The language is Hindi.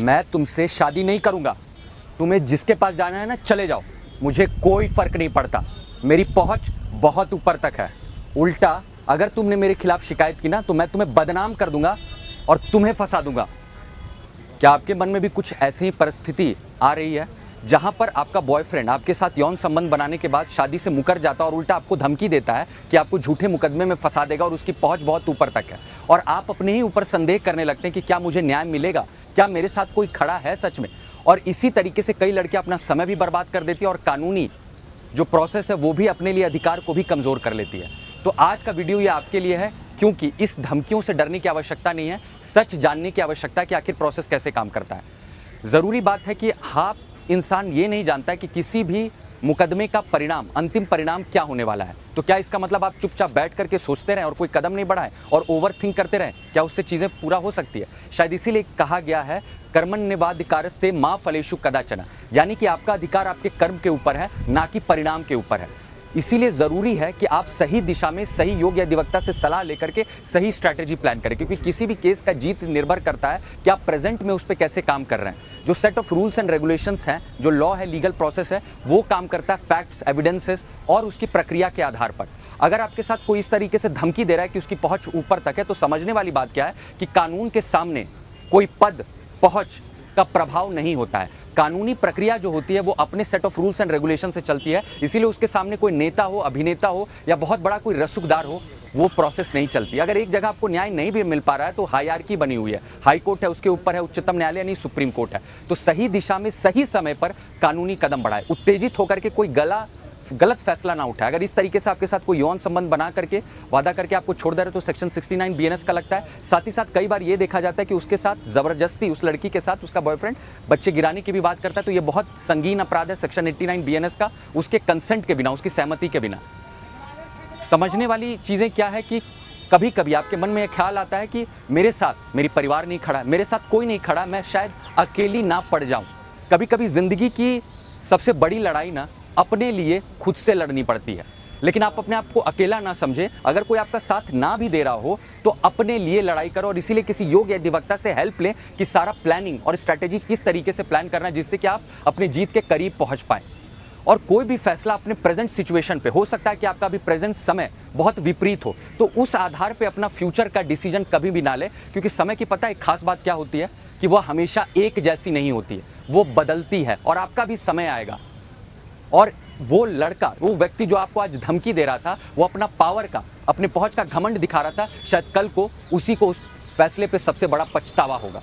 मैं तुमसे शादी नहीं करूंगा। तुम्हें जिसके पास जाना है ना, चले जाओ, मुझे कोई फर्क नहीं पड़ता। मेरी पहुंच बहुत ऊपर तक है। उल्टा अगर तुमने मेरे खिलाफ शिकायत की ना, तो मैं तुम्हें बदनाम कर दूंगा और तुम्हें फंसा दूंगा। क्या आपके मन में भी कुछ ऐसी ही परिस्थिति आ रही है जहां पर आपका बॉयफ्रेंड आपके साथ यौन संबंध बनाने के बाद शादी से मुकर जाता है और उल्टा आपको धमकी देता है कि आपको झूठे मुकदमे में फंसा देगा और उसकी पहुंच बहुत ऊपर तक है, और आप अपने ही ऊपर संदेह करने लगते हैं कि क्या मुझे न्याय मिलेगा, क्या मेरे साथ कोई खड़ा है सच में। और इसी तरीके से कई लड़कियां अपना समय भी बर्बाद कर देती है और कानूनी जो प्रोसेस है वो भी अपने लिए अधिकार को भी कमज़ोर कर लेती है। तो आज का वीडियो ये आपके लिए है, क्योंकि इस धमकियों से डरने की आवश्यकता नहीं है, सच जानने की आवश्यकता है कि आखिर प्रोसेस कैसे काम करता है। ज़रूरी बात है कि आप इंसान ये नहीं जानता कि किसी भी मुकदमे का परिणाम, अंतिम परिणाम क्या होने वाला है। तो क्या इसका मतलब आप चुपचाप बैठ करके सोचते रहें और कोई कदम नहीं बढ़ाएं और ओवर थिंक करते रहें? क्या उससे चीज़ें पूरा हो सकती है? शायद इसीलिए कहा गया है कर्मण्येवाधिकारस्ते मा फलेषु कदाचन, यानी कि आपका अधिकार आपके कर्म के ऊपर है, ना कि परिणाम के ऊपर है। इसीलिए ज़रूरी है कि आप सही दिशा में सही योग्य अधिवक्ता से सलाह लेकर के सही स्ट्रैटेजी प्लान करें, क्योंकि किसी भी केस का जीत निर्भर करता है कि आप प्रेजेंट में उस पर कैसे काम कर रहे हैं। जो set of rules and regulations हैं, जो लॉ है, लीगल प्रोसेस है, वो काम करता है फैक्ट्स, एविडेंसेस और उसकी प्रक्रिया के आधार पर। अगर आपके साथ कोई इस तरीके से धमकी दे रहा है कि उसकी पहुंच ऊपर तक है, तो समझने वाली बात क्या है कि कानून के सामने कोई पद, पहुंच का प्रभाव नहीं होता है। कानूनी प्रक्रिया जो होती है वो अपने set of rules and regulation से चलती है, इसीलिए उसके सामने कोई नेता हो, अभिनेता हो या बहुत बड़ा कोई रसूखदार हो, वो प्रोसेस नहीं चलती। अगर एक जगह आपको न्याय नहीं भी मिल पा रहा है तो हायरार्की बनी हुई है, हाई कोर्ट है, उसके ऊपर है उच्चतम न्यायालय, नहीं सुप्रीम कोर्ट है। तो सही दिशा में सही समय पर कानूनी कदम बढ़ाए, उत्तेजित होकर के कोई गलत फैसला ना उठाए। अगर इस तरीके से आपके साथ कोई यौन संबंध बना करके वादा करके आपको छोड़ दे रहे तो सेक्शन 69 BNS का लगता है। साथ ही साथ कई बार ये देखा जाता है कि उसके साथ जबरदस्ती, उस लड़की के साथ उसका बॉयफ्रेंड बच्चे गिराने की भी बात करता है, तो ये बहुत संगीन अपराध है सेक्शन 89 BNS का, उसके कंसेंट के बिना, उसकी सहमति के बिना। समझने वाली चीज़ें क्या है कि कभी कभी आपके मन में यह ख्याल आता है कि मेरे साथ मेरी परिवार नहीं खड़ा, मेरे साथ कोई नहीं खड़ा, मैं शायद अकेली ना पड़ जाऊं। कभी कभी जिंदगी की सबसे बड़ी लड़ाई ना अपने लिए खुद से लड़नी पड़ती है, लेकिन आप अपने आप को अकेला ना समझे। अगर कोई आपका साथ ना भी दे रहा हो तो अपने लिए लड़ाई करो, और इसीलिए किसी योग्य अधिवक्ता से हेल्प लें कि सारा प्लानिंग और स्ट्रैटेजी किस तरीके से प्लान करना है, जिससे कि आप अपनी जीत के करीब पहुंच पाएं। और कोई भी फैसला अपने प्रेजेंट सिचुएशन पे हो सकता है कि आपका अभी प्रेजेंट समय बहुत विपरीत हो, तो उस आधार पे अपना फ्यूचर का डिसीजन कभी भी ना ले, क्योंकि समय की पता है एक खास बात क्या होती है कि वह हमेशा एक जैसी नहीं होती है, वो बदलती है। और आपका भी समय आएगा, और वो लड़का, वो व्यक्ति जो आपको आज धमकी दे रहा था, वो अपना पावर का, अपने पहुंच का घमंड दिखा रहा था, शायद कल को उसी को उस फैसले पे सबसे बड़ा पछतावा होगा।